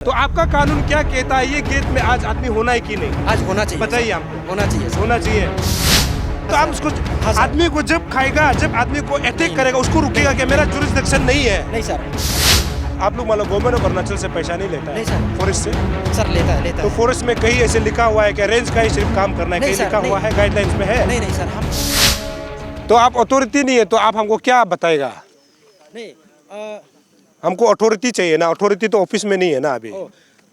तो आपका कानून क्या कहता है, ये गेट में आज आदमी होना है कि नहीं? आज होना चाहिए। बताइए हमको। होना चाहिए सर। होना चाहिए। तो आप उसको हाँ सर। आदमी को जब खाएगा, जब आदमी को अटैक करेगा, उसको रुकेगा क्या? मेरा जुरिस्डिक्शन नहीं है। नहीं सर। आप लोग मतलब गवर्नमेंट ऑफ अरुणाचल से पैसा नहीं लेता है? नहीं सर। फॉरेस्ट से? सर लेता तो है। फॉरेस्ट में कहीं ऐसे लिखा हुआ है कि रेंज का ही सिर्फ काम करना है? नहीं कहीं सर, लिखा हुआ नहीं। है, गाइडलाइंस में है? नहीं सर हम तो आप अथॉरिटी नहीं है, तो आप हमको क्या बताएगा? नहीं हमको अथॉरिटी चाहिए ना, अथॉरिटी तो ऑफिस में नहीं है ना अभी।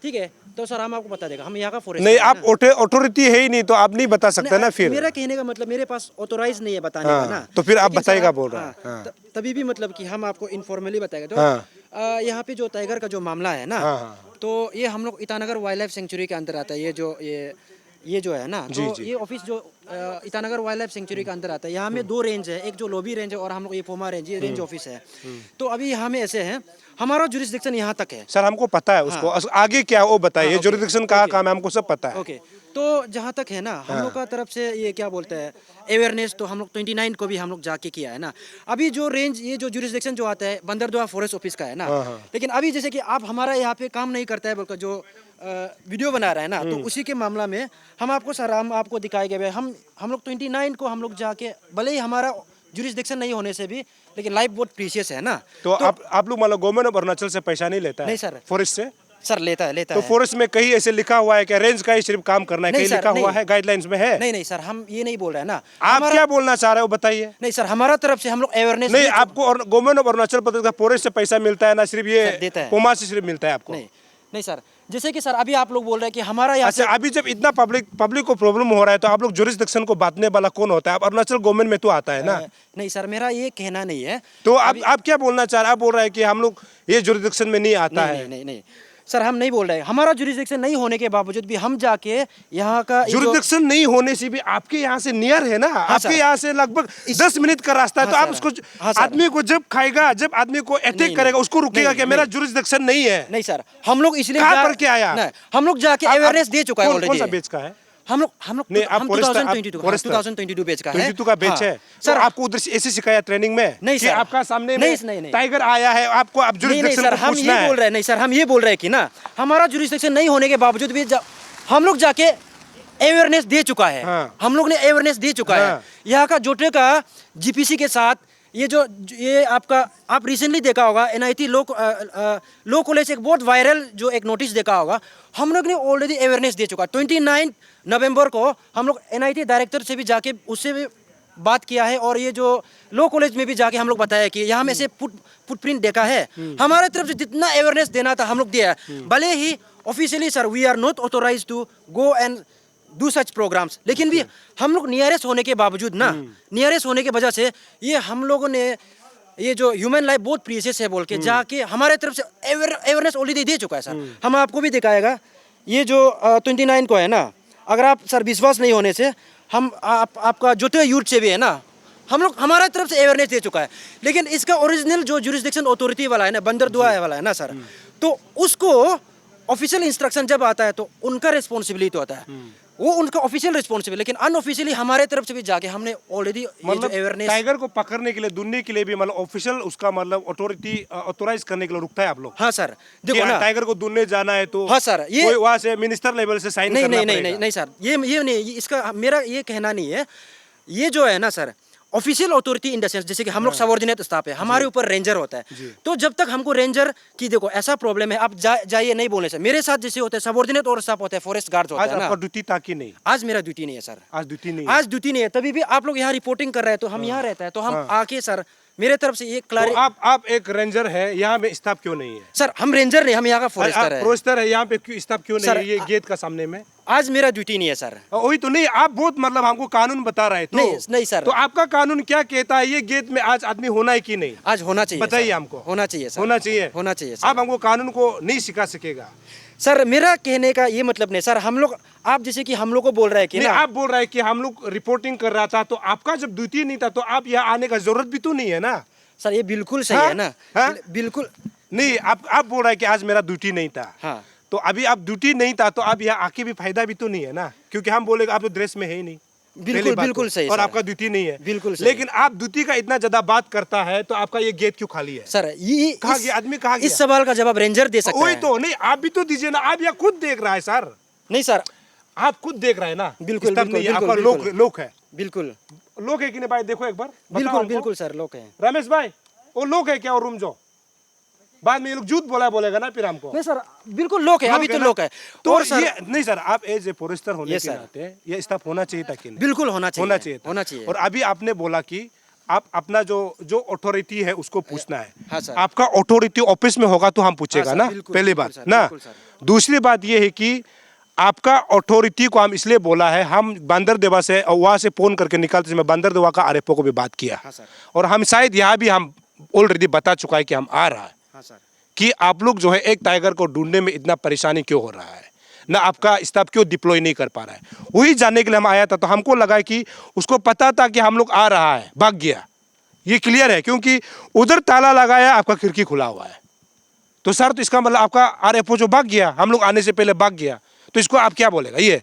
ठीक है, तो सर हम आपको बता देगा, हम यहाँ का फॉरेस्ट नहीं, आप अथॉरिटी है ही नहीं, तो आप नहीं बता सकते ना फिर। मेरा कहने का मतलब मेरे पास ऑथोराइज नहीं है बताने हाँ, का ना। तो फिर आप लेकिन बताएगा सर, बोल रहा है। हाँ। तभी भी मतलब कि हम आपको इनफॉर्मली बताएगा। तो हाँ। यहाँ पे जो टाइगर का जो मामला है ना, हाँ। तो ये हम लोग ईटानगर वाइल्ड लाइफ सेंचुरी के अंदर आता है। ये जो है ना, तो जी। ये ऑफिस जो ईटानगर वाइल्ड लाइफ सेंचुरी के अंदर आता है। यहाँ में दो रेंज है, एक जो लोबी रेंज है और हम लोग ये फोमा रेंज, ये रेंज ऑफिस है। तो अभी यहाँ में ऐसे है, हमारा जुरिस्डिक्शन यहाँ तक है। सर हमको पता है उसको। आगे क्या है वो बताइए। हाँ, जुरिस्डिक्शन कहाँ काम है हमको सब पता है। ओके, तो जहाँ तक है ना, हम लोग का तरफ से ये क्या बोलते हैं अवेयरनेस, तो हम लोग 29 को भी हम लोग जाके किया है ना। अभी जो रेंज, ये जो जुरिस्डिक्शन जो आता है बंदरदुआ फॉरेस्ट ऑफिस का है ना। लेकिन अभी जैसे कि आप हमारा यहाँ पे काम नहीं करता है बोलकर जो वीडियो बना रहा है ना, तो उसी के मामला में हम आपको सर, हम आपको दिखाए गए हम लोग 29 को हम लोग जाके, भले ही हमारा जुरिस्डिक्शन नहीं होने से भी, लेकिन लाइफ बहुत प्रीशियस है ना। तो आप लोग मतलब गवर्नमेंट ऑफ अरुणाचल से पैसा नहीं लेता है? नहीं सर। फॉरेस्ट से? सर लेता है। तो फॉरेस्ट में कहीं ऐसे लिखा हुआ है कि रेंज का ही सिर्फ काम करना है? नहीं कहीं सर, लिखा हुआ नहीं। है, गाइडलाइंस में है? नहीं सर, हम ये नहीं बोल रहे हैं ना। आप क्या बोलना चाह रहे हो बताइए। नहीं सर, हमारा तरफ से हम लोग अवेयरनेस नहीं, आपको गवर्नमेंट ऑफ अरुणाचल प्रदेश का फॉरेस्ट से पैसा मिलता है ना, सिर्फ ये देता है। पोमा से सिर्फ मिलता है आपको? नहीं सर, जैसे कि सर अभी आप लोग बोल रहे हैं कि हमारा यहाँ अच्छा, अभी जब इतना पब्लिक को प्रॉब्लम हो रहा है, तो आप लोग जुरिस्डिक्शन को बांटने वाला कौन होता है? आप अरुणाचल गवर्नमेंट में तो आता है ना। नहीं सर, मेरा ये कहना नहीं है। तो आप क्या बोलना चाह रहे हैं? आप बोल रहे हैं कि हम लोग ये जुरिस्डिक्शन में नहीं आता है। नहीं सर, हम नहीं बोल रहे हैं। हमारा जुरिस्डिक्शन नहीं होने के बावजूद भी हम जाके यहाँ का जुरिस्डिक्शन नहीं होने से भी आपके यहाँ से नियर है ना। आपके यहाँ से लगभग 10 मिनट का रास्ता है। तो आप उसको आदमी को जब खाएगा, जब आदमी को अटैक करेगा, उसको रुकेगा क्या? मेरा जुरिस्डिक्शन नहीं है। नहीं सर, हम लोग इसलिए कहाँ पर क्या आया? हम लोग जाके अवेयरनेस दे चुका है ऑलरेडी। कौन सा बेच का है? हम लोग नहीं, आप 2022 बैच का है। 22 का बेच है सर। आपको उधर से ऐसे सिखाया ट्रेनिंग में? नहीं सर, आपका सामने नहीं टाइगर आया है, आपको अब जुरिस्डिक्शन को हम पूछना ये है? बोल रहे हैं। नहीं सर, हम ये बोल रहे हैं कि ना, हमारा जुरिस्डिक्शन नहीं होने के बावजूद भी हम लोग जाके अवेयरनेस दे चुका है। हम लोग ने अवेयरनेस दे चुका है। यहाँ का जोटे का जीपीसी के साथ ये आपका, आप रिसेंटली देखा होगा NIT लॉ कॉलेज एक बहुत वायरल जो एक नोटिस देखा होगा। हम लोग ने ऑलरेडी अवेयरनेस दे चुका है। 29 नवंबर को हम लोग NIT डायरेक्टर से भी जाके उससे भी बात किया है, और ये जो लॉ कॉलेज में भी जाके हम लोग बताया कि यहाँ में से फुटप्रिंट देखा है। हमारे तरफ से जितना अवेयरनेस देना था हम लोग दिया है। भले ही officially sir we are not authorise to go and do such programmes, लेकिन भी हम लोग नियरेस्ट होने के बावजूद ना, नियरेस्ट होने की वजह से ये हम लोगों ने ये जो ह्यूमन लाइफ बहुत प्रीशियस है बोल के जाके हमारे तरफ से अवेयरनेस ऑलरेडी दे चुका है सर। हम आपको भी दिखाएगा, ये जो 29 को है ना, अगर आप सर विश्वास नहीं होने से हम आपका जोते यूथ से भी है ना, हम लोग हमारे तरफ से अवेयरनेस दे चुका है। लेकिन इसका ओरिजिनल जो जुरिस्डिक्शन अथॉरिटी वाला है ना, बंदरदुआ वाला है ना सर, तो उसको ऑफिशियल इंस्ट्रक्शन जब आता है तो उनका रिस्पॉन्सिबिलिटी होता है, वो उनका ऑफिशियल रिस्पॉन्सिबिलिटी। लेकिन अनऑफिशियली हमारे तरफ से भी जाके हमने ऑलरेडी मतलब अवेयरनेस, टाइगर को पकड़ने के लिए, ढूंढने के लिए भी मतलब ऑफिशियल उसका मतलब अथॉरिटी ऑथोराइज करने के लिए रुकता है आप लोग? हाँ सर, देखो ना, टाइगर को ढूंढने जाना है तो हाँ सर, ये कोई वहाँ से मिनिस्टर लेवल से साइन करना पड़ेगा? नहीं सर, ये नहीं, इसका मेरा ये कहना नहीं है। ये जो है ना sir, official authority in the sense, जैसे कि हम लोग सबऑर्डिनेट स्टाफ है, हमारे ऊपर रेंजर होता है। तो जब तक हमको रेंजर की देखो ऐसा प्रॉब्लम है, आप जाइए नहीं बोलने से, मेरे साथ जैसे होते हैं सबऑर्डिनेट और स्टाफ होते हैं, फॉरेस्ट गार्ड होता है ना। आज आपका ड्यूटी था कि नहीं? आज मेरा ड्यूटी नहीं है सर। आज ड्यूटी नहीं? आज ड्यूटी नहीं है, तभी भी आप लोग यहाँ रिपोर्टिंग कर रहे हैं, तो हम यहाँ रहता है, तो हम आके सर मेरे तरफ से ये तो आप एक रेंजर है, यहाँ में स्टाफ क्यों नहीं है? सर हम रेंजर नहीं, हम यहाँ का फॉरेस्टर है। फॉरेस्टर है, यहाँ पे क्यों स्टाफ क्यों नहीं है ये गेट का सामने में? आज मेरा ड्यूटी नहीं है सर। वही तो नहीं, आप बहुत मतलब हमको कानून बता रहे तो नहीं सर। तो आपका कानून क्या कहता है, ये गेट में आज आदमी होना है कि नहीं? आज होना चाहिए। बताइए हमको। होना चाहिए सर। होना चाहिए। होना चाहिए सर। आप हमको कानून को नहीं सिखा सकेगा सर। मेरा कहने का ये मतलब नहीं सर, हम लोग, आप जैसे कि हम लोग को बोल रहे हैं कि नहीं, ना, आप बोल रहे हैं कि हम लोग रिपोर्टिंग कर रहा था, तो आपका जब ड्यूटी नहीं था तो आप यहाँ आने का जरूरत भी तो नहीं है ना सर। ये बिल्कुल सही है ना। बिल्कुल नहीं, आप बोल रहे हैं कि आज मेरा ड्यूटी नहीं था। हाँ, तो अभी आप ड्यूटी नहीं था तो आप यहाँ आके भी फायदा भी तो नहीं है ना, क्योंकि हम बोलेगा आप तो ड्रेस में है ही नहीं। बिल्कुल बिल्कुल सही और सर। आपका ड्यूटी नहीं है, बिल्कुल सही। लेकिन आप ड्यूटी का इतना ज्यादा बात करता है तो आपका ये गेट क्यों खाली है सर ये कहा गया आदमी कहा गया इस सवाल का जवाब रेंजर दे सकता वही है। तो नहीं, आप भी तो दीजिए ना, आप यहाँ खुद देख रहा है सर, नहीं सर, आप खुद देख रहे हैं ना। बिल्कुल, स्टफ बिल्कुल, नहीं है, आपका बिल्कुल, लोक लोक है, बिल्कुल लोक है कि नहीं भाई, देखो एक बार बताओ बिल्कुल हमको। बिल्कुल सर, लोग हैं। रमेश भाई वो लोक है क्या, और रूम जो बाद में ये लोग झूठ बोलेगा ना फिर हमको। नहीं सर, बिल्कुल लोग है, अभी तो ना? लोग है। तो और सर ये नहीं सर, आप एज ए फॉरेस्टर होने Yes, के sir. नाते ये स्टाफ होना चाहिए था कि नहीं? बिल्कुल होना चाहिए, होना चाहिए और अभी आपने बोला कि आप अपना जो अथॉरिटी है उसको पूछना है। हाँ सर। आपका अथॉरिटी ऑफिस में होगा तो हम पूछेगा हाँ सर, ना, बिल्कुल, पहली बिल्कुल बात सर, ना। बिल्कुल सर। दूसरी बात ये है कि आपका अथॉरिटी को हम इसलिए बोला है, हम बांदरदेवा से वहाँ से फोन करके निकालते समय बांदरदेवा का आरएफओ को भी बात किया, हाँ सर। और हम शायद यहाँ भी हम ऑलरेडी बता चुका है कि हम आ रहा है हाँ सर। कि आप लोग जो है एक टाइगर को ढूंढने में इतना परेशानी क्यों हो रहा है, ना आपका स्टाफ क्यों डिप्लॉय नहीं कर पा रहा है, वही जानने के लिए हम आया था। तो हमको लगा कि उसको पता था कि हम लोग आ रहा है, भाग गया, ये क्लियर है, क्योंकि उधर ताला लगाया, आपका खिड़की खुला हुआ है। तो सर तो इसका मतलब आपका आरएफओ जो भाग गया, हम लोग आने से पहले भाग गया, तो इसको आप क्या बोलेगा ये।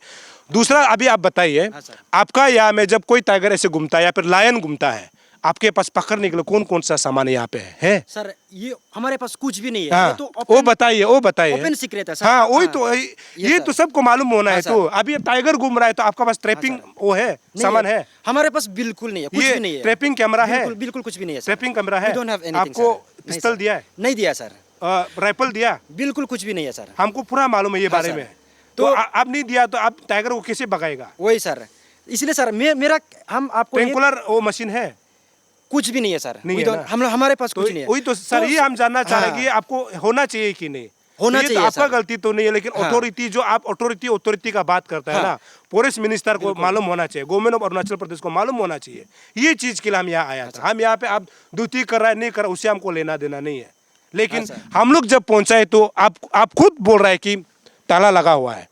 दूसरा अभी आप बताइए, हाँ सर। आपका यहाँ में जब कोई टाइगर ऐसे घूमता है या फिर लायन घूमता है, आपके पास पकड़ने के लिए कौन कौन सा सामान यहाँ पे है? सर ये हमारे पास कुछ भी नहीं है, हाँ, ये तो वो बताइए ओपन सीक्रेट है सर। हाँ वही हाँ, तो ये सर। तो सबको मालूम होना हाँ है। सर। तो अभी ये टाइगर घूम रहा है तो आपका पास ट्रैपिंग वो है, नहीं सामान है? हमारे पास बिल्कुल नहीं है, कुछ ये भी नहीं है। ट्रैपिंग कैमरा है? बिल्कुल बिल्कुल कुछ भी नहीं है सर। ट्रैपिंग कैमरा है? We don't have anything, आपको सर। नहीं पिस्टल सर। दिया है? नहीं दिया सर, राइफल दिया? बिल्कुल कुछ भी नहीं है सर। हमको पूरा मालूम है ये हाँ बारे सर। में। तो आप नहीं दिया तो आप टाइगर को कैसे भगाएगा? वही सर, इसलिए सर मेरा हम आपको ट्रैंकुलर वो मशीन है? कुछ भी नहीं है सर। नहीं We है don't- ना? हम हमारे पास कुछ नहीं है। वही तो सर, ये हम जानना चाह रहे हैं कि ये हाँ। आपको होना चाहिए कि नहीं होना ये तो चाहिए आपका सर। गलती तो नहीं है, लेकिन हाँ। अथॉरिटी जो आप अथॉरिटी का बात करता है हाँ। ना, फॉरेस्ट मिनिस्टर को मालूम होना चाहिए, गवर्नमेंट ऑफ अरुणाचल प्रदेश को मालूम होना चाहिए। ये चीज के लिए हम यहाँ आया था। हम यहाँ पे आप ड्यूटी कर रहा है नहीं कर रहा उससे हमको लेना देना नहीं है, लेकिन हाँ सर। हम लोग जब पहुंचाए तो आप खुद बोल रहे हैं कि ताला लगा हुआ है,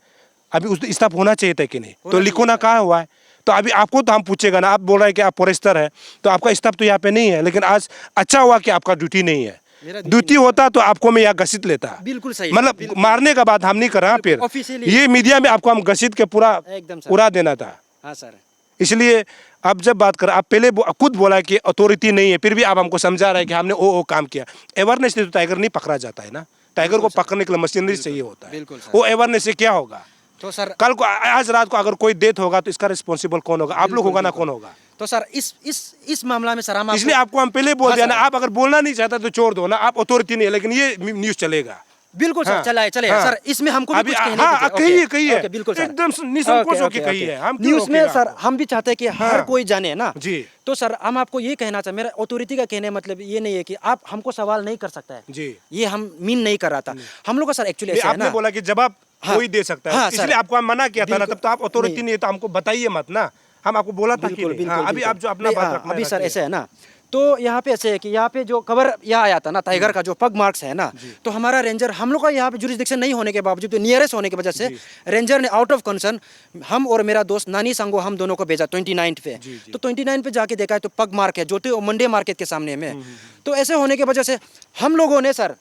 अभी उस स्टाफ होना चाहिए था कि नहीं? तो लिखो ना कहाँ हुआ है। तो अभी आपको तो हम पूछेगा ना, आप बोल रहे हैं कि आप फॉरेस्टर है तो आपका स्टाफ तो यहाँ पे नहीं है, लेकिन आज अच्छा हुआ कि आपका ड्यूटी नहीं है। मेरा ड्यूटी होता तो आपको मैं यहाँ घसीट लेता। बिल्कुल सही, मतलब बिल्कुल। मारने का बात हम नहीं कर रहे हैं, फिर officially- ये मीडिया में आपको हम घसीट के पूरा एकदम सर। उड़ा देना था। हाँ सर, इसलिए अब जब बात कर, आप पहले खुद बोला कि अथॉरिटी नहीं है, फिर भी आप हमको समझा रहे हैं कि हमने वो काम किया। अवेयरनेस से तो टाइगर नहीं पकड़ा जाता है ना, टाइगर को पकड़ने के लिए मशीनरी चाहिए होता है। बिल्कुल सर। वो अवेयरनेस से क्या होगा? तो सर कल को आज रात को अगर कोई डेथ होगा तो इसका रिस्पॉन्सिबल कौन होगा? आप लोग होगा ना, कौन होगा? तो सर इस मामला में सर हम इसलिए आपको हम पहले बोल हाँ दिया ना, सर। आप अगर बोलना नहीं चाहता तो छोड़ दो ना, आप अथॉरिटी नहीं है, लेकिन ये न्यूज चलेगा। बिल्कुल सर, हाँ, चले हाँ। सर, इसमें हमको भी अभी कुछ कहने हाँ दीजिए। कहिए ओके, कहिए, ओके, बिल्कुल सर, एकदम निसंकोच ओके, होके ओके, कहिए। ओके। हम क्यों न्यूज़ में रोकेगा सर आपको? हम भी चाहते हैं कि हर हाँ। कोई जाने ना जी तो सर हम आपको ये कहना चाहते, मेरा अथॉरिटी का कहने मतलब ये नहीं है कि आप हमको सवाल नहीं कर सकता है, जी। ये हम मीन नहीं कर रहा था। हम लोग का सर एक्चुअली ऐसा है आपने ना, बोला कि जवाब हाँ, कोई दे सकता है, हाँ, सर। इसलिए आपको हम मना किया था ना, बिल्कुल, तब तो आप अथॉरिटी नहीं। नहीं है तो हमको बताइए मत ना, हम आपको बोला था कि बिल्कुल नहीं। बिल्कुल हाँ, अभी बिल्कुल। आप जो अपना नहीं, बात हाँ, रखना है अभी सर रखिए। ऐसे है ना, तो यहाँ पे ऐसे है कि यहाँ पे जो कवर यहाँ आया था ना टाइगर का जो पग मार्क्स है ना, तो हमारा रेंजर हम लोग का यहाँ पे जुरिस्डिक्शन नहीं होने के बावजूद, तो नियरेस्ट होने की वजह से रेंजर ने आउट ऑफ कंसर्न हम और मेरा दोस्त नानी संगो हम दोनों को भेजा 29 पे। तो 29 पे जाके देखा है तो पग मार्क है जो तो मंडे मार्केट के सामने में। तो ऐसे होने की वजह से हम लोगों ने सर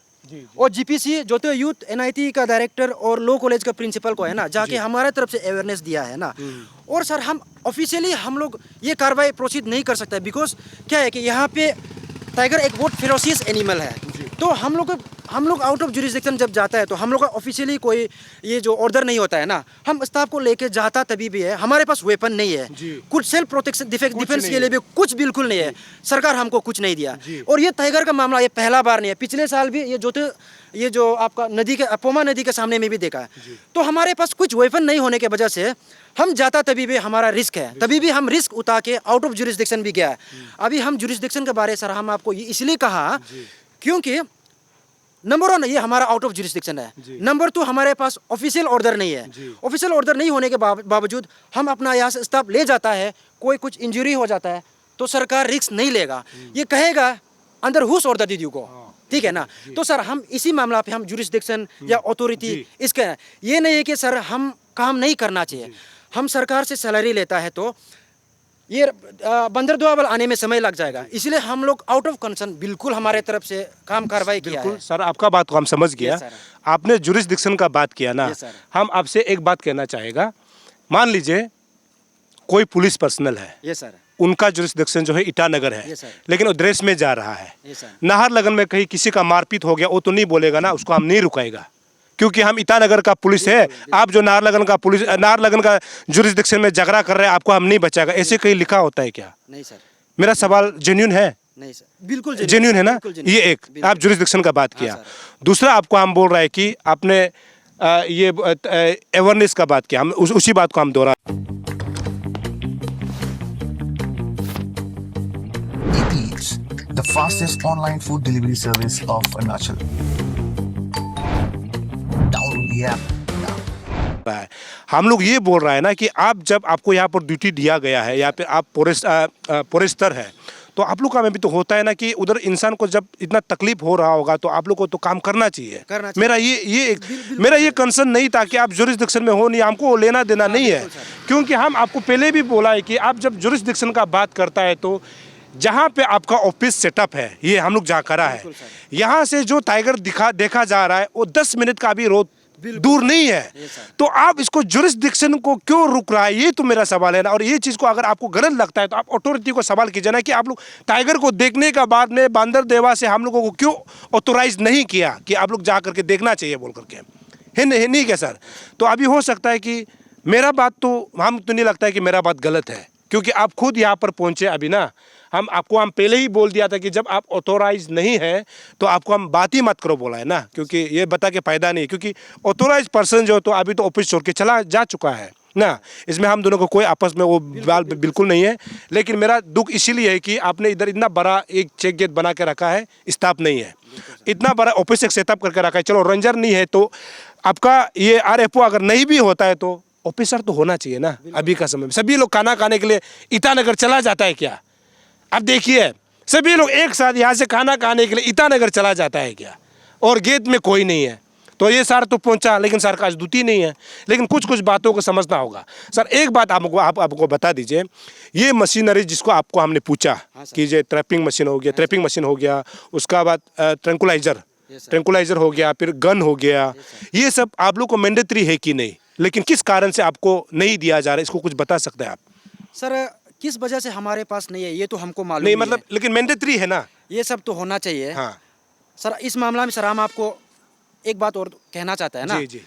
और जीपीसी जो तो यूथ एनआईटी का डायरेक्टर और लॉ कॉलेज का प्रिंसिपल को है ना जाके हमारे तरफ से अवेयरनेस दिया है ना। और सर हम ऑफिशियली हम लोग ये कार्रवाई प्रोसीड नहीं कर सकते बिकॉज क्या है कि यहाँ पे टाइगर एक बहुत फेरोसियस एनिमल है। तो हम लोग आउट ऑफ जुरिस्डिक्शन जब जाता है तो हम लोग का ऑफिशियली कोई ये जो ऑर्डर नहीं होता है ना, हम स्टाफ को लेके जाता तभी भी है, हमारे पास वेपन नहीं है, कुछ सेल्फ प्रोटेक्शन डिफेंस के लिए भी कुछ बिल्कुल नहीं है, सरकार हमको कुछ नहीं दिया। और ये टाइगर का मामला ये पहला बार नहीं है, पिछले साल भी ये जो आपका नदी के अपोमा नदी के सामने में भी देखा है। तो हमारे पास कुछ वेपन नहीं होने की वजह से हम जाता तभी भी हमारा रिस्क है, तभी भी हम रिस्क उठा के आउट ऑफ जुरिस्डिक्शन भी गया है। अभी हम जुरिस्डिक्शन के बारे सर हम आपको इसलिए कहा क्योंकि नंबर 1 ये हमारा आउट ऑफ जुरिस्डिक्शन है, नंबर 2 हमारे पास ऑफिशियल ऑर्डर नहीं है। ऑफिशियल ऑर्डर नहीं होने के बावजूद हम अपना यहाँ से स्टाफ ले जाता है, कोई कुछ इंजरी हो जाता है तो सरकार रिस्क नहीं लेगा, ये कहेगा अंदर हुस ऑर्डर दीदी को, ठीक है ना। तो सर हम इसी मामला पे हम जुरिस्डिक्शन या अथॉरिटी इसके ये नहीं है कि सर हम काम नहीं करना चाहिए, हम सरकार से सैलरी लेता है तो ये बंदरदुआबल आने में समय लग जाएगा, इसलिए हम लोग आउट ऑफ कंसर्न बिल्कुल हमारे तरफ से काम कार्रवाई किया है। सर आपका बात को हम समझ गया, सर। आपने जुरिस्डिक्शन का बात किया ना, यस, सर। हम आपसे एक बात कहना चाहेगा, मान लीजिए कोई पुलिस पर्सनल है, ये सर, उनका जुरिस्डिक्शन जो है ईटानगर है, Yes, sir. लेकिन वो ड्रेस में जा रहा है। ये सर, नाहरलगन में कहीं किसी का मारपीट हो गया, वो तो नहीं बोलेगा ना, उसको हम नहीं रुकाएगा, क्योंकि हम ईटानगर का पुलिस है। आप जो नाहरलगन का जुरिस्डिक्शन में झगड़ा कर रहे हैं, आपको हम नहीं बचाएगा, ऐसे कहीं लिखा होता है क्या? नहीं सर, मेरा सवाल जेन्युइन है? नहीं सर, बिल्कुल जेन्युइन है ना? बिल्कुल genuine, ये एक बिल्कुल। आप जुरिस्डिक्शन का बात किया। हाँ, दूसरा आपको हम बोल रहा है कि आपने ये अवेयरनेस का बात किया, हम उसी बात को हम दोहरा। Eats, the fastest online food delivery service of Arunachal. Download the app now. रहा है, हम लोग ये बोल रहा है ना कि आप जब आपको यहाँ पर ड्यूटी दिया गया है या फिर आप फॉरेस्टर है, तो आप लोग का में भी तो होता है ना कि उधर इंसान को जब इतना तकलीफ हो रहा होगा तो आप लोग को तो काम करना चाहिए। मेरा मेरा ये कंसर्न नहीं था कि आप जुरिस्डिक्शन में हो नहीं, हमको लेना देना नहीं है, क्योंकि हम आपको पहले भी बोला है कि आप जब जुरिस्डिक्शन का बात करता है तो जहाँ पे आपका ऑफिस सेटअप है, ये हम लोग जहाँ करा है, यहाँ से जो टाइगर देखा जा रहा है वो 10 मिनट का भी रोड दूर नहीं है, तो आप इसको जुरिस्डिक्शन को क्यों रुक रहा है, ये तो मेरा सवाल है ना। और ये चीज़ को अगर आपको गलत लगता है तो आप अथॉरिटी को सवाल कीजिए ना कि आप लोग टाइगर को देखने का बाद में बांदर देवा से हम लोगों को क्यों ऑथोराइज नहीं किया कि आप लोग जा करके देखना चाहिए बोल करके, है नहीं क्या सर? तो अभी हो सकता है कि मेरा बात तो हम तो नहीं लगता है कि मेरा बात गलत है, क्योंकि आप खुद यहाँ पर पहुँचे अभी ना। हम पहले ही बोल दिया था कि जब आप ऑथोराइज नहीं है तो आपको हम बात ही मत करो बोला है ना, क्योंकि ये बता के फ़ायदा नहीं, क्योंकि ऑथोराइज पर्सन जो तो अभी तो ऑफिस छोड़ के जा चुका है ना। इसमें हम दोनों को कोई आपस में वो बाल बिल्कुल नहीं है, लेकिन मेरा दुख इसीलिए है कि आपने इधर इतना बड़ा एक चेक गेट बना के रखा है, स्टाफ नहीं है, इतना बड़ा ऑफिस एक सेटअप करके रखा है। चलो रेंजर नहीं है तो आपका ये RFO अगर नहीं भी होता है तो ऑफिसर तो होना चाहिए ना। अभी का समय में सभी लोग खाना खाने के लिए ईटानगर चला जाता है क्या? अब देखिए सभी लोग एक साथ यहाँ से खाना खाने के लिए ईटानगर चला जाता है क्या? और गेट में कोई नहीं है, तो ये सर तो पहुंचा, लेकिन सर का ड्यूटी नहीं है। लेकिन कुछ बातों को समझना होगा सर। एक बात आपको बता दीजिए, ये मशीनरी जिसको आपको हमने पूछा कि ये ट्रैपिंग मशीन हो गया, उसका बाद ट्रैंकुलाइजर हो गया, फिर गन हो गया, ये सब आप लोग को मैंडेटरी है कि नहीं? लेकिन किस कारण से आपको नहीं दिया जा रहा है, इसको कुछ बता सकते हैं आप? सर किस वजह से हमारे पास नहीं है ये तो हमको मालूम नहीं, है। मतलब लेकिन मैंडेटरी है ना, ये सब तो होना चाहिए। हाँ सर इस मामला में सर हम आपको एक बात और कहना चाहते हैं ना, जी।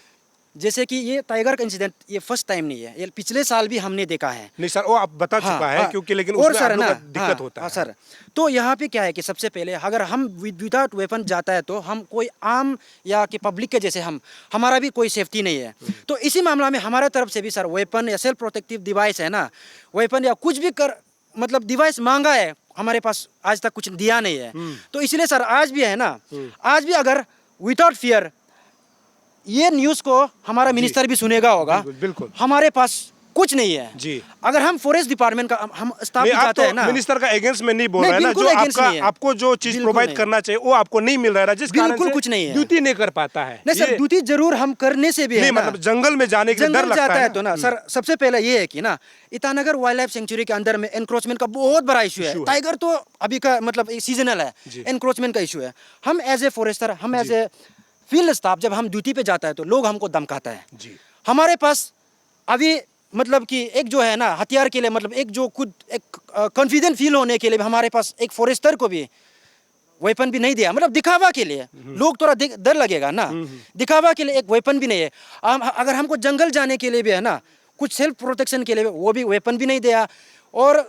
जैसे कि ये टाइगर का इंसिडेंट ये फर्स्ट टाइम नहीं है, ये पिछले साल भी हमने देखा है। नहीं सर, वो आप बता चुका है, क्योंकि लेकिन और उसमें सर आप लोग ना का दिक्कत होता है सर। तो यहाँ पे क्या है कि सबसे पहले अगर हम विदाउट वेपन जाता है तो हम कोई आम या कि पब्लिक के जैसे हमारा भी कोई सेफ्टी नहीं है। तो इसी मामला में हमारे तरफ से भी सर वेपन या सेल्फ प्रोटेक्टिव डिवाइस है ना, वेपन या कुछ भी मतलब डिवाइस मांगा है, हमारे पास आज तक कुछ दिया नहीं है। तो इसलिए सर आज भी है ना, आज भी अगर विदाउट फियर ये न्यूज़ को हमारा मिनिस्टर भी सुनेगा होगा, बिल्कुल हमारे पास कुछ नहीं है जी। अगर हम फॉरेस्ट डिपार्टमेंट का हम स्टाफ भी जाते हैं ना, मिनिस्टर का अगेंस्ट में नहीं बोल रहा है ना, जो आपको जो चीज प्रोवाइड करना चाहिए वो आपको नहीं मिल रहा है, जिस कारण से कुछ नहीं है, ड्यूटी नहीं कर पाता है। नहीं सर, ड्यूटी जरूर हम करने से भी है ना, मतलब जंगल में जाने के डर लगता है तो ना सर। सबसे पहले ये है कि ना ईटानगर वाइल्ड लाइफ सेंचुरी के अंदर में एनक्रोचमेंट का बहुत बड़ा इशू है। टाइगर तो अभी का मतलब सीजनल है, एनक्रोचमेंट का इशू है। हम एज ए फॉरेस्टर, हम एज ए फील्ड स्टाफ जब हम ड्यूटी पे जाता है तो लोग हमको धमकाता है। हमारे पास अभी मतलब कि एक जो है ना हथियार के लिए, मतलब एक जो खुद एक कॉन्फिडेंट फील होने के लिए हमारे पास एक फॉरेस्टर को भी वेपन भी नहीं दिया, मतलब दिखावा के लिए। लोग थोड़ा डर लगेगा ना, दिखावा के लिए एक वेपन भी नहीं है। अगर हमको जंगल जाने के लिए भी है ना, कुछ सेल्फ प्रोटेक्शन के लिए वो भी वेपन भी नहीं दिया। और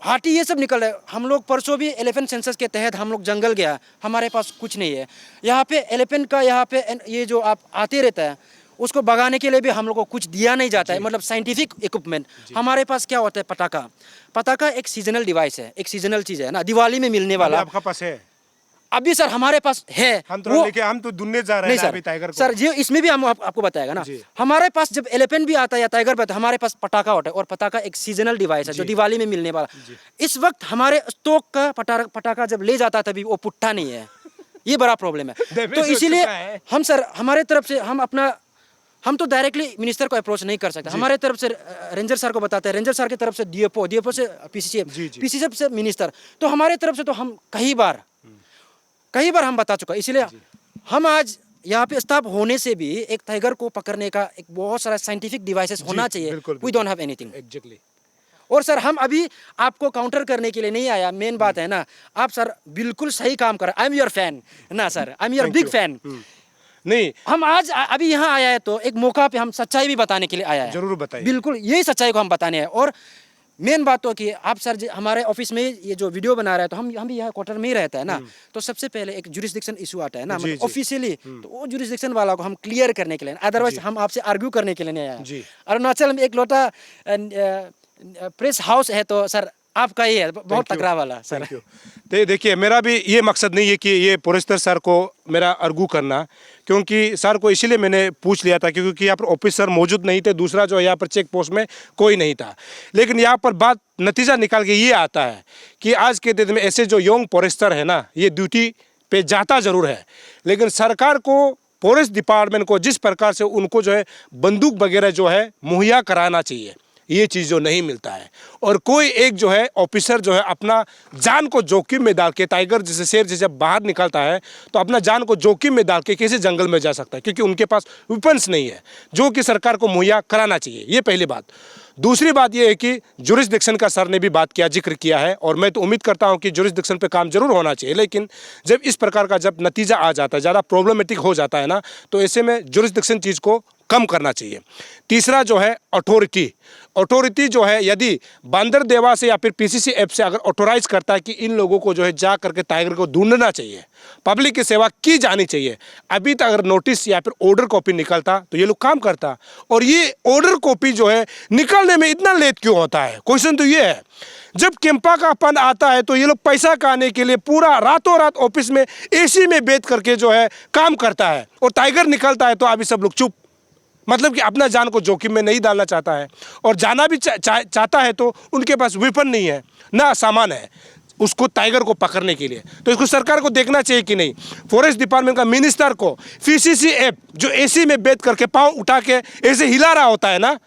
हाथी ये सब निकल रहा है। हम लोग परसों भी एलिफेंट सेंसस के तहत हम लोग जंगल गया, हमारे पास कुछ नहीं है। यहाँ पे एलिफेंट का यहाँ पे ये जो आप आते रहता है उसको भगाने के लिए भी हम लोग को कुछ दिया नहीं जाता है, मतलब साइंटिफिक इक्विपमेंट। हमारे पास क्या होता है, पटाखा एक सीजनल डिवाइस है, एक सीजनल चीज़ है ना, दिवाली में मिलने वाला। आपका पास है अभी सर हमारे पास है, हम तो ढूंढने जा रहे हैं अभी टाइगर को। सर जी इसमें भी हम आपको बताएगा ना, हमारे पास जब एलिफेंट भी आता है या टाइगर भी आता है, हमारे पास पटाखा होता है। और पटाखा एक सीजनल डिवाइस है जो दिवाली में मिलने वाला। इस वक्त हमारे स्टॉक का पटाखा जब ले जाता था वो पुट्ठा नहीं है, ये बड़ा प्रॉब्लम है। तो इसीलिए हम सर हमारे तरफ से हम तो डायरेक्टली मिनिस्टर को अप्रोच नहीं कर सकते। हमारे तरफ से रेंजर सर को बताते हैं, रेंजर सर की तरफ से डीएफओ से पीसीसी से मिनिस्टर। तो हमारे तरफ से तो हम कई बार हम बता चुका। इसलिए हम आज यहाँ पे स्टाफ होने से भी एक टाइगर को पकड़ने का एक बहुत सारा साइंटिफिक डिवाइसेस होना चाहिए। We don't have anything. Exactly और सर हम अभी आपको काउंटर करने के लिए नहीं आया, मेन बात है ना, आप सर बिल्कुल सही काम कर, आई एम योर फैन ना sir, I am your big fan. नहीं, हम आज अभी यहाँ आया है तो एक मौका पे हम सच्चाई भी बताने के लिए आया है। जरूर बताइए। बिल्कुल यही सच्चाई को हम बताने हैं। और मेन बात तो कि आप सर हमारे ऑफिस में ये जो वीडियो बना रहा है तो हम भी यहाँ क्वार्टर में ही रहता है ना, तो सबसे पहले एक जुरिस्डिक्शन इशू आता है ना, मतलब ऑफिशियली, तो वो जुरिस्डिक्शन वाला को हम क्लियर करने के लिए, अदरवाइज हम आपसे आर्ग्यू करने के लिए नहीं आए। अरुणाचल में एक लोटा प्रेस हाउस है तो सर आपका ही है, बहुत तकड़ा वाला सर। तो देखिए, मेरा भी ये मकसद नहीं है कि ये पुरस्तर सर को मेरा अर्गू करना, क्योंकि सर को इसीलिए मैंने पूछ लिया था क्योंकि यहाँ पर ऑफिसर मौजूद नहीं थे, दूसरा जो यहाँ पर चेक पोस्ट में कोई नहीं था। लेकिन यहाँ पर बात नतीजा निकाल के ये आता है कि आज के दिन में ऐसे जो यंग फॉरेस्टर है ना, ये ड्यूटी पे जाता ज़रूर है, लेकिन सरकार को, फॉरेस्ट डिपार्टमेंट को जिस प्रकार से उनको जो है बंदूक वगैरह जो है मुहैया कराना चाहिए, ये चीज़ जो नहीं मिलता है। और कोई एक जो है ऑफिसर जो है अपना जान को जोखिम में डाल के, टाइगर जैसे शेर जैसे जब बाहर निकलता है तो अपना जान को जोखिम में डाल के कैसे जंगल में जा सकता है, क्योंकि उनके पास वेपन्स नहीं है जो कि सरकार को मुहैया कराना चाहिए। ये पहली बात। दूसरी बात ये है कि जुरिस्डिक्शन का सर ने भी बात किया, जिक्र किया है, और मैं तो उम्मीद करता हूं कि जुरिस्डिक्शन पे काम जरूर होना चाहिए, लेकिन जब इस प्रकार का जब नतीजा आ जाता है, ज़्यादा प्रॉब्लमेटिक हो जाता है ना, तो ऐसे में जुरिस्डिक्शन चीज़ को कम करना चाहिए। तीसरा जो है अथॉरिटी जो है, यदि बांदरदेवा से या फिर पीसीसी ऐप से अगर ऑथोराइज करता है कि इन लोगों को जो है जा करके टाइगर को ढूंढना चाहिए, पब्लिक की सेवा की जानी चाहिए, अभी तक अगर नोटिस या फिर ऑर्डर कॉपी निकलता तो ये लोग काम करता। और ये ऑर्डर कॉपी जो है निकलने में इतना लेट क्यों होता है? क्वेश्चन तो ये है। जब कैंपा का फंड आता है तो ये लोग पैसा कमाने के लिए पूरा रातों रात ऑफिस में एसी में बैठ करके जो है काम करता है, और टाइगर निकलता है तो अभी सब लोग चुप, मतलब कि अपना जान को जोखिम में नहीं डालना चाहता है, और जाना भी चाहता है तो उनके पास वेपन नहीं है, ना सामान है उसको टाइगर को पकड़ने के लिए। तो इसको सरकार को देखना चाहिए कि नहीं, फॉरेस्ट डिपार्टमेंट का मिनिस्टर को पीसीसी ऐप जो एसी में बैठ करके पाँव उठा के ऐसे हिला रहा होता है ना,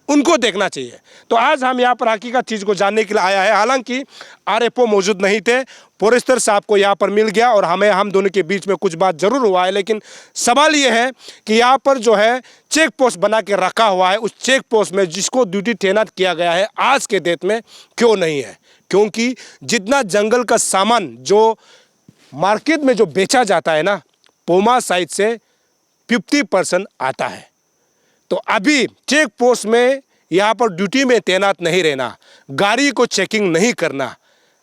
उनको देखना चाहिए। तो आज हम यहाँ पर हकीकत चीज़ को जानने के लिए आया है। हालांकि आरएफओ मौजूद नहीं थे, फॉरेस्टर साहब को यहाँ पर मिल गया और हम दोनों के बीच में कुछ बात जरूर हुआ है, लेकिन सवाल ये है कि यहाँ पर जो है चेक पोस्ट बना के रखा हुआ है, उस चेक पोस्ट में जिसको ड्यूटी तैनात किया गया है आज के डेट में क्यों नहीं है? क्योंकि जितना जंगल का सामान जो मार्केट में जो बेचा जाता है ना, पोमा साइड से 50% आता है। तो अभी चेक पोस्ट में यहाँ पर ड्यूटी में तैनात नहीं रहना, गाड़ी को चेकिंग नहीं करना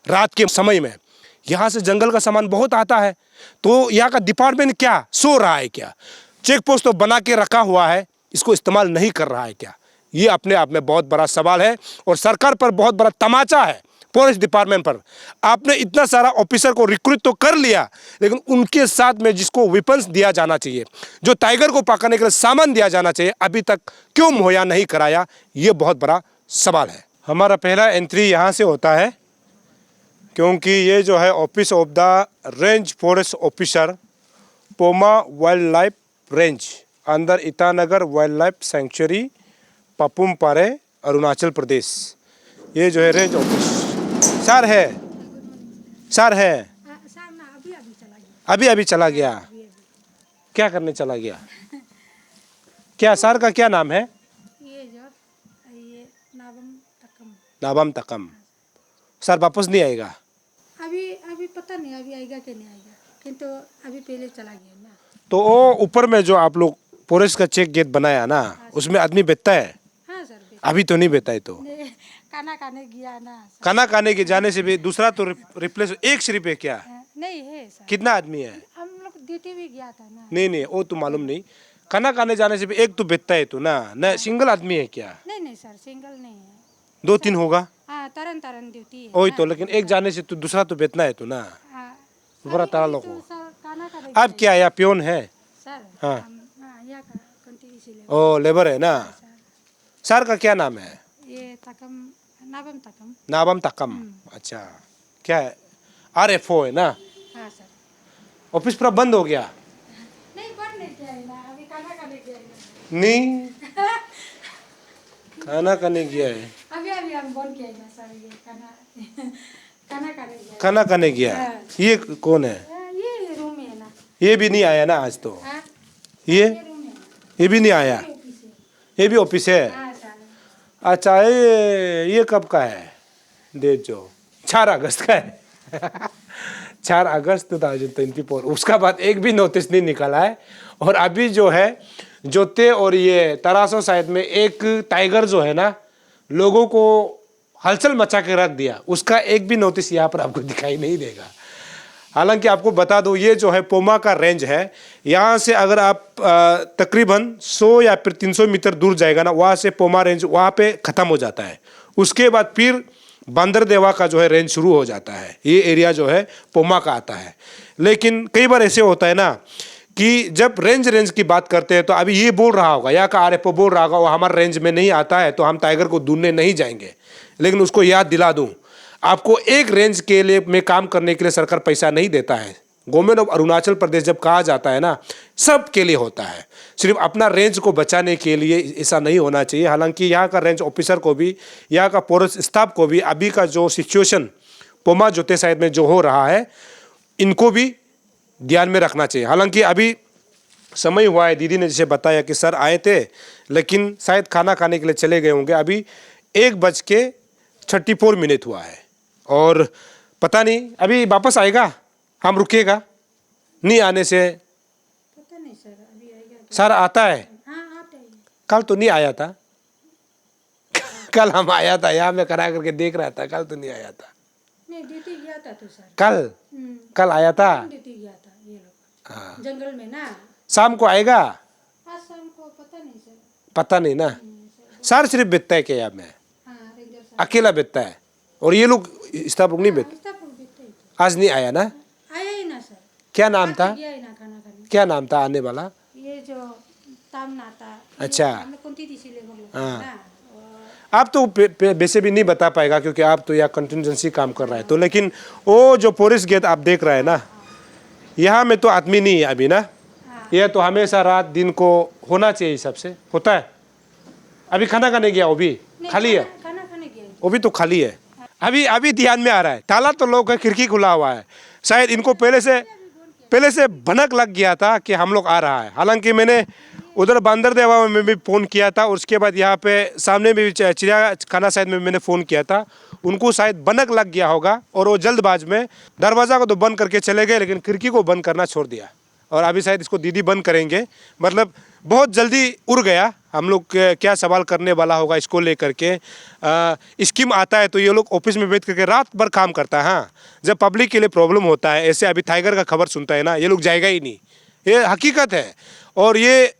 रात के समय में, यहाँ से जंगल का सामान बहुत आता है, तो यहाँ का डिपार्टमेंट क्या सो रहा है क्या? चेक पोस्ट तो बना के रखा हुआ है, इसको इस्तेमाल नहीं कर रहा है क्या? ये अपने आप में बहुत बड़ा सवाल है और सरकार पर बहुत बड़ा तमाचा है, फॉरेस्ट डिपार्टमेंट पर। आपने इतना सारा ऑफिसर को रिक्रूट तो कर लिया, लेकिन उनके साथ में जिसको वेपन्स दिया जाना चाहिए, जो टाइगर को पकड़ने के लिए सामान दिया जाना चाहिए, अभी तक क्यों मुहैया नहीं कराया? ये बहुत बड़ा सवाल है। हमारा पहला एंट्री यहाँ से होता है, क्योंकि ये जो है office of the range forest officer Poma wild life range अंदर ईटानगर वाइल्ड लाइफ सेंचुरी पपुम पारे अरुणाचल प्रदेश। ये जो है रेंज ऑफिस सर है, सर है, अभी चला गया। क्या करने चला गया? क्या सर का क्या नाम है? ये नाबम तकम। सर वापस नहीं आएगा? अभी पता नहीं अभी आएगा कि नहीं आएगा, किंतु अभी पहले चला गया ना। तो वो ऊपर में जो आप लोग फॉरेस्ट का चेक गेट बनाया ना, उसमें आदमी बैठता है? हाँ सर, अभी तो नहीं बैठा है। तो खाना खाने गया ना सर। खाना खाने के जाने से भी दूसरा तो रिप्लेस एक सिर्फ है क्या? नहीं है सर। कितना आदमी है? हम लोग ड्यूटी भी गया था ना। नहीं वो तो मालूम नहीं। खाना खाने जाने से भी एक तो बैठता है तो ना सिंगल आदमी है क्या? नहीं सर, सिंगल नहीं है। 2-3 होगा। हाँ, तरन ड्यूटी है। वही तो, लेकिन एक जाने से तो दूसरा तो बैठना है तो ना। बड़ा ताला लोग हो। अब क्या या पियोन है? सर हाँ। यहाँ का कंट्रीब्यूशन लेबर। ओ लेबर है ना। सर का क्या नाम है? ये तकम, नाबम तकम। नाबम तकम। अच्छा, क्या है? आरएफओ है ना। हाँ सर। ऑफिस पूरा बंद हो गया? नहीं, बंद नहीं किया है ना, अभी खाना खाने गया है ना। नहीं खाना खाने गया है। अभी हम बंद किया है ना सर, ये खाना खाने गया है। खाना खाने गया। ये कौन है? ये रूम है ना। ये भी नहीं आया ना आज तो। हाँ, ये रूम है ना। ये भी नहीं आया। ऑफिस है। ये भी ऑफिस है। हाँ सर। अच्छा ये कब का है डेट? जो 4 अगस्त का है 4 अगस्त 2024। उसका बाद एक भी नोटिस नहीं निकला है। और अभी जो है जोते और ये तरासो साइड में एक टाइगर जो है ना, लोगों को हलचल मचा के रख दिया, उसका एक भी नोटिस यहाँ पर आपको दिखाई नहीं देगा। हालांकि आपको बता दूं, ये जो है पोमा का रेंज है, यहाँ से अगर आप तकरीबन 100 या फिर 300 मीटर दूर जाएगा ना, वहाँ से पोमा रेंज वहाँ पे ख़त्म हो जाता है। उसके बाद फिर बंदरदेवा का जो है रेंज शुरू हो जाता है। ये एरिया जो है पोमा का आता है। लेकिन कई बार ऐसे होता है ना कि जब रेंज की बात करते हैं तो अभी ये बोल रहा होगा, या का आरएफओ बोल रहा होगा वो हमारे रेंज में नहीं आता है तो हम टाइगर को ढूंढने नहीं जाएंगे। लेकिन उसको याद दिला दूं, आपको एक रेंज के लिए में काम करने के लिए सरकार पैसा नहीं देता है। गवर्नमेंट ऑफ अरुणाचल प्रदेश जब कहा जाता है ना, सब के लिए होता है, सिर्फ अपना रेंज को बचाने के लिए ऐसा नहीं होना चाहिए। हालांकि यहाँ का रेंज ऑफिसर को भी, यहाँ का फॉरेस्ट स्टाफ को भी अभी का जो सिचुएशन पोमा जोते साइड में जो हो रहा है, इनको भी ध्यान में रखना चाहिए। हालांकि अभी समय हुआ है, दीदी ने जैसे बताया कि सर आए थे लेकिन शायद खाना खाने के लिए चले गए होंगे। अभी 1:34 हुआ है और पता नहीं अभी वापस आएगा, हम रुकेगा नहीं आने से। पता नहीं सर, अभी आएगा। सर आता है, हाँ आता है। कल तो नहीं आया था कल हम आया था, यहाँ मैं करा करके देख रहा था, कल तो नहीं आया था। नहीं ड्यूटी गया था तो सर। कल आया था। ड्यूटी गया था ये लोग जंगल में ना। शाम को आएगा, आज शाम को पता नहीं सर। पता नहीं ना। सर सिर्फ बेचता है क्या यहाँ में? हाँ रेंजर सर। अकेला बेचता है और ये लोग स्टाफ लोग नहीं बेचते? स्टाफ लोग देखते ही थे। आज नहीं आया ना? आया ही ना सर। क्या नाम था? गया ही ना खाना खाने। क्या नाम था आने वाला? ये जो तामना था। अच्छा। हमें कौन थी इसीलिए हम लोग हाँ। ना। आप तो वैसे भी नहीं बता पाएगा क्योंकि आप तो यहाँ कंटिजेंसी काम कर रहा है तो। लेकिन वो जो फॉरेस्ट गेट आप देख रहे हैं ना, यहाँ में तो आदमी नहीं है अभी ना। यह तो हमेशा रात दिन को होना चाहिए, सबसे होता है। अभी खाना खाने गया, वो भी खाली है, खाना खाने गया। वो भी तो खाली है। अभी ध्यान में आ रहा है, ताला तो लोग है, खिड़की खुला हुआ है। शायद इनको पहले से भनक लग गया था कि हम लोग आ रहा है। हालांकि मैंने उधर बंदरदेवा में भी फ़ोन किया था और उसके बाद यहाँ पे सामने भी चिड़ियाखाना साइड में मैंने फ़ोन किया था। उनको शायद भनक लग गया होगा और वो जल्दबाज में दरवाज़ा को तो बंद करके चले गए, लेकिन खिड़की को बंद करना छोड़ दिया। और अभी शायद इसको दीदी बंद करेंगे, मतलब बहुत जल्दी उड़ गया। हम लोग क्या सवाल करने वाला होगा इसको लेकर के। स्कीम आता है तो ये लोग ऑफिस में बैठ करके रात भर काम करता है। हाँ, जब पब्लिक के लिए प्रॉब्लम होता है, ऐसे अभी टाइगर का खबर सुनता है ना, ये लोग जाएगा ही नहीं। ये हकीकत है। और ये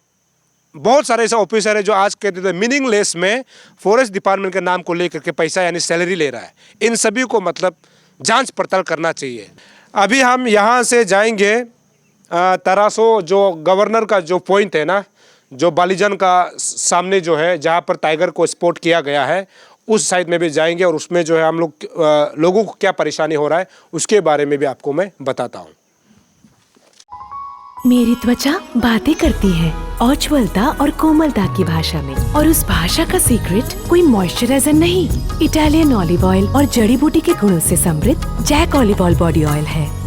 बहुत सारे ऐसा ऑफिसर है जो आज कहते थे मीनिंगलेस में फॉरेस्ट डिपार्टमेंट के नाम को लेकर के पैसा यानी सैलरी ले रहा है। इन सभी को मतलब जांच पड़ताल करना चाहिए। अभी हम यहाँ से जाएंगे तरासो, जो गवर्नर का जो पॉइंट है ना, जो बालीजान का सामने जो है, जहाँ पर टाइगर को स्पॉट किया गया है, उस साइड में भी जाएंगे और उसमें जो है हम लोग लोगों को क्या परेशानी हो रहा है उसके बारे में भी आपको मैं बताता हूँ। मेरी त्वचा बातें करती है उज्ज्वलता और कोमलता की भाषा में, और उस भाषा का सीक्रेट कोई मॉइस्चराइजर नहीं, इटालियन ऑलिव ऑयल और जड़ी बूटी के गुणों से समृद्ध Jack olive oil body oil है।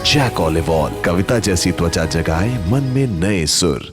जैक ऑलिव ऑयल, कविता जैसी त्वचा जगाए मन में नए सुर।